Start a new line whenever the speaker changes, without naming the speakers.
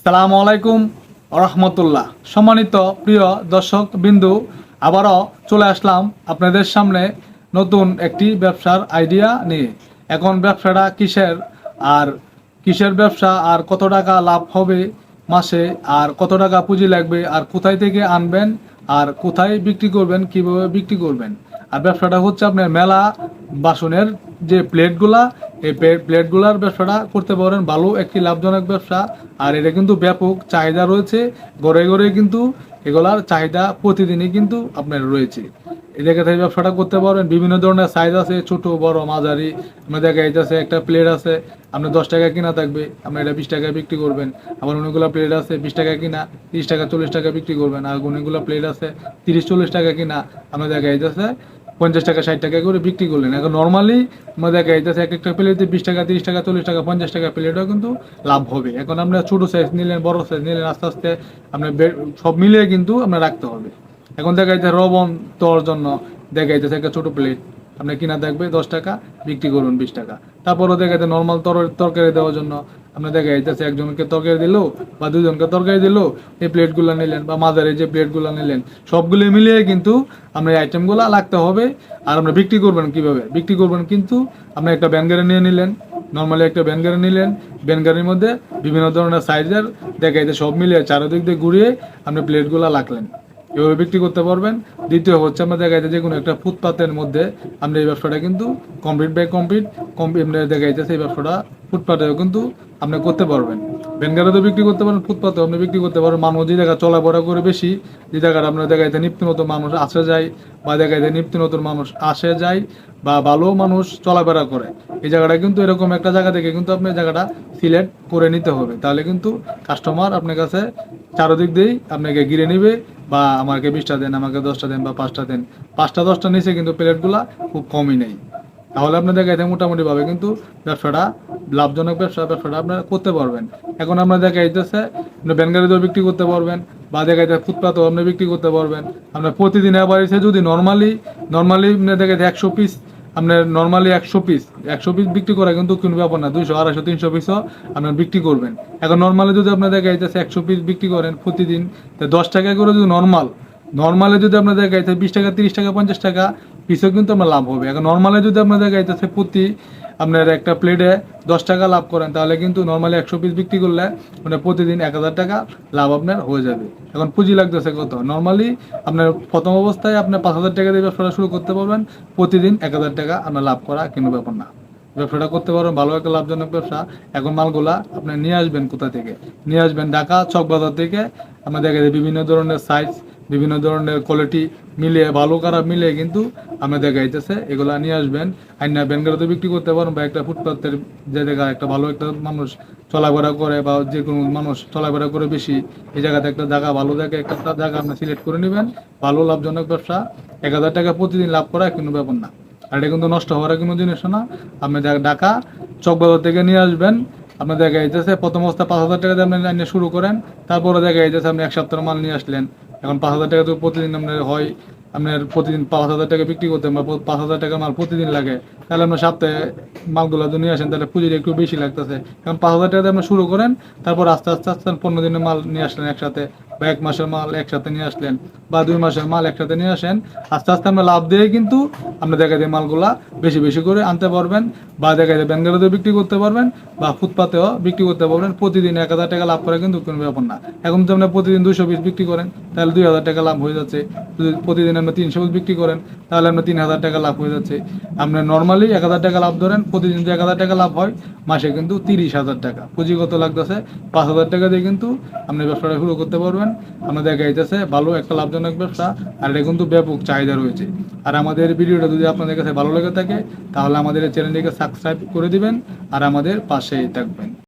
সালামু আলাইকুম রহমতুল্লাহ। সম্মানিত প্রিয় দর্শক বিন্দু, আবারও চলে আসলাম আপনাদের সামনে নতুন একটি ব্যবসার আইডিয়া নিয়ে। এখন ব্যবসাটা কিসের ব্যবসা, আর কত টাকা লাভ হবে মাসে, আর কত টাকা পুঁজি লাগবে, আর কোথায় থেকে আনবেন, আর কোথায় বিক্রি করবেন, কিভাবে বিক্রি করবেন। আর ব্যবসাটা হচ্ছে আপনার মেলা বাসনের যে প্লেটগুলা, এই প্লেটগুলার ব্যবসাটা করতে পারেন। ভালো একটি লাভজনক ব্যবসা, আর এটা কিন্তু ব্যাপক চাহিদা রয়েছে। ঘরে ঘরে কিন্তু এগুলার চাহিদা প্রতিদিনই কিন্তু আপনার রয়েছে। এদিকে থেকে ব্যবসাটা করতে পারবেন। বিভিন্ন ধরনের সাইজ আছে, ছোট বড় মাঝারি। আপনার দেখা যাচ্ছে একটা প্লেট আছে আপনার 10 টাকা কিনা থাকবে, আপনি এটা 20 টাকায় বিক্রি করবেন। আবার অনেকগুলো প্লেট আছে 20 টাকা কিনা 30 টাকা 40 টাকা বিক্রি করবেন। আর অনেকগুলো প্লেট আছে 30-40 টাকা কিনা আপনার দেখা যাচ্ছে 50 টাকা 60 টাকা করে বিক্রি করলেন। এখন নর্মালি আমাদের দেখা যাচ্ছে এক একটা প্লেটে 20 টাকা 30 টাকা 40 টাকা 50 টাকা প্লেটও কিন্তু লাভ হবে। এখন আপনার ছোটো সাইজ নিলেন, বড় সাইজ নিলেন, আস্তে আস্তে আপনার সব মিলিয়ে কিন্তু আপনার রাখতে হবে। এখন দেখা যাচ্ছে রবন তোর জন্য দেখা যাচ্ছে একটা ছোটো প্লেট আপনার কিনা থাকবে 10 টাকা, বিক্রি করুন 20 টাকা। তারপরও দেখা যাচ্ছে নর্মাল তরকারি দেওয়ার জন্য আপনার দেখা যাচ্ছে একজনকে তরকারি দিল বা দুজনকে তরকারি দিল, এই প্লেটগুলো নিলেন বা মাঝারি যে প্লেটগুলো নিলেন, সবগুলো মিলিয়ে কিন্তু আপনার এই আইটেমগুলো লাগতে হবে। আর আপনার বিক্রি করবেন কিভাবে বিক্রি করবেন, কিন্তু আপনি একটা ভ্যান গাড়ি নিয়ে নিলেন, নর্মালি একটা ভ্যান গাড়ি নিলেন। ভ্যান গাড়ির মধ্যে বিভিন্ন ধরনের সাইজের দেখা যাচ্ছে সব মিলিয়ে চারিদিক দিয়ে ঘুরিয়ে আপনি প্লেটগুলো রাখলেন, এভাবে বিক্রি করতে পারবেন। দ্বিতীয় হচ্ছে আমরা দেখা যাচ্ছে যে কোনো একটা ফুটপাতের মধ্যে আমরা এই ব্যবসাটা কিন্তু কমপ্লিট দেখা যাচ্ছে এই ব্যবসাটা ফুটপাতেও কিন্তু আপনি করতে পারবেন। ভ্যানগাড়িতে বিক্রি করতে পারেন, ফুটপাতেও আপনি বিক্রি করতে পারেন। মানুষ যে জায়গা চলাফেরা করে বেশি, যে জায়গাটা আপনার দেখা যাচ্ছে নিত্য নতুন মানুষ আসে যায়, বা দেখা যাচ্ছে নিত্য নতুন মানুষ আসে যায় বা ভালো মানুষ চলাফেরা করে, এই জায়গাটা কিন্তু এরকম একটা জায়গা থেকে কিন্তু আপনার জায়গাটা সিলেক্ট করে নিতে হবে। তাহলে কিন্তু কাস্টমার আপনার কাছে চারদিক দিয়েই আপনাকে ঘিরে নিবে, বা আমাকে 20টা দেন, আমাকে 10টা দেন বা 5টা দেন। 5টা 10টা নিচে কিন্তু প্লেটগুলা খুব কমই নেই। তাহলে আপনার দেখা যাচ্ছে মোটামুটিভাবে কিন্তু ব্যবসাটা লাভজনক ব্যবসাটা আপনারা করতে পারবেন। এখন আমরা দেখা যাইতেছে আপনি ভ্যানগাড়িতেও বিক্রি করতে পারবেন, বা দেখা যাচ্ছে ফুটপাতেও আপনি বিক্রি করতে পারবেন। আপনার প্রতিদিন আবার এসে যদি নর্মালি দেখা যাচ্ছে 100 পিস, আপনার নর্মালি 100 পিস বিক্রি করা কিন্তু কোনো ব্যাপার না। 200 250 300 পিসও আপনার বিক্রি করবেন। এখন নর্মালি যদি আপনার দেখা যাচ্ছে 100 পিস বিক্রি করেন প্রতিদিন, তো 10 টাকা করে যদি নর্মালে যদি আপনার দেখা যাচ্ছে 20 টাকা 30 টাকা 50 টাকা পিসও কিন্তু আপনার লাভ হবে। এখন নর্মালে যদি আপনার দেখা যাচ্ছে প্রতি আপনার একটা প্লেটে 10 টাকা লাভ করেন, তাহলে কিন্তু নর্মালি 100 পিস বিক্রি করলে মানে প্রতিদিন 1000 টাকা লাভ আপনার হয়ে যাবে। এখন পুঁজি লাগতেছে কত? নর্মালি আপনার প্রথম অবস্থায় আপনার 5000 টাকা দিয়ে ব্যবসাটা শুরু করতে পারবেন। প্রতিদিন 1000 টাকা আপনার লাভ করা কোনো ব্যাপার না। ব্যবসাটা করতে পারবেন, ভালো একটা লাভজনক ব্যবসা। এখন মালগুলা আপনি নিয়ে আসবেন কোথা থেকে? নিয়ে আসবেন ঢাকা চকবাজার থেকে। আপনার দেখা যায় বিভিন্ন ধরনের সাইজ, বিভিন্ন ধরনের কোয়ালিটি মিলিয়ে, ভালো খারাপ মিলিয়ে কিন্তু আপনি দেখা যাইতেছে এগুলা নিয়ে আসবেন। আইনা ব্যানগাড়িতে বিক্রি করতে পারেন, বা একটা ফুটপাতের যে জায়গা একটা ভালো একটা মানুষ চলাফেরা করে, বা যে কোনো মানুষ চলাফেরা করে বেশি, এই জায়গাতে একটা জায়গা ভালো জায়গায় একটা জায়গা আপনি সিলেক্ট করে নেবেন। ভালো লাভজনক ব্যবসা, 1000 টাকা প্রতিদিন লাভ করা কোনো ব্যাপার না। আর এটা কিন্তু নষ্ট হওয়ার কোনো জিনিস না। আপনি ঢাকা চকবাজার থেকে নিয়ে আসবেন। আপনার দেখা যাইতেছে প্রথম অবস্থা 5000 টাকা দিয়ে আপনি আনিয়ে শুরু করেন। তারপরে দেখা যাইতেছে আপনি 1 সপ্তাহের মাল নিয়ে আসলেন। এখন 5000 টাকা তো প্রতিদিন আপনার হয়, আপনার প্রতিদিন 5000 টাকা বিক্রি করতে, বা 5000 টাকা মাল প্রতিদিন লাগে, তাহলে আপনার সপ্তাহে মালগুলো যদি নিয়ে আসেন তাহলে পুঁজিটা একটু বেশি লাগতেছে। এখন 5000 টাকা দিয়ে আপনি শুরু করেন, তারপর আস্তে আস্তে আস্তে 15 দিনের মাল নিয়ে আসলেন একসাথে, বা 1 মাসের মাল একসাথে নিয়ে আসলেন, বা 2 মাসের মাল একসাথে নিয়ে আসেন। আস্তে আস্তে আমরা লাভ দিয়ে কিন্তু আমরা দেখা যায় মালগুলা বেশি বেশি করে আনতে পারবেন, বা দেখা যায় ব্যাঙ্গালোরেও বিক্রি করতে পারবেন, বা ফুটপাতেও বিক্রি করতে পারবেন। প্রতিদিন 1000 টাকা লাভ করা কিন্তু কোনো ব্যাপার না। এখন যদি আপনি প্রতিদিন 200 পিস বিক্রি করেন, তাহলে 2000 টাকা লাভ হয়ে যাচ্ছে। যদি প্রতিদিন আপনি 300 পিস বিক্রি করেন, তাহলে আপনার 3000 টাকা লাভ হয়ে যাচ্ছে। আপনার নর্মালি 1000 টাকা লাভ ধরেন, প্রতিদিন যদি 1000 টাকা লাভ হয়, মাসে কিন্তু 30,000 টাকা। পুঁজিগত লাগতেছে 5000 টাকা দিয়ে কিন্তু আপনি ব্যবসাটা শুরু করতে পারবেন। আপনার দেখা যাইতেছে ভালো একটা লাভজনক ব্যবসা, আর এটা কিন্তু ব্যাপক চাহিদা রয়েছে। আর আমাদের ভিডিওটা যদি আপনাদের কাছে ভালো লেগে থাকে, তাহলে আমাদের এই চ্যানেলটিকে সাবস্ক্রাইব করে দিবেন, আর আমাদের পাশেই থাকবেন।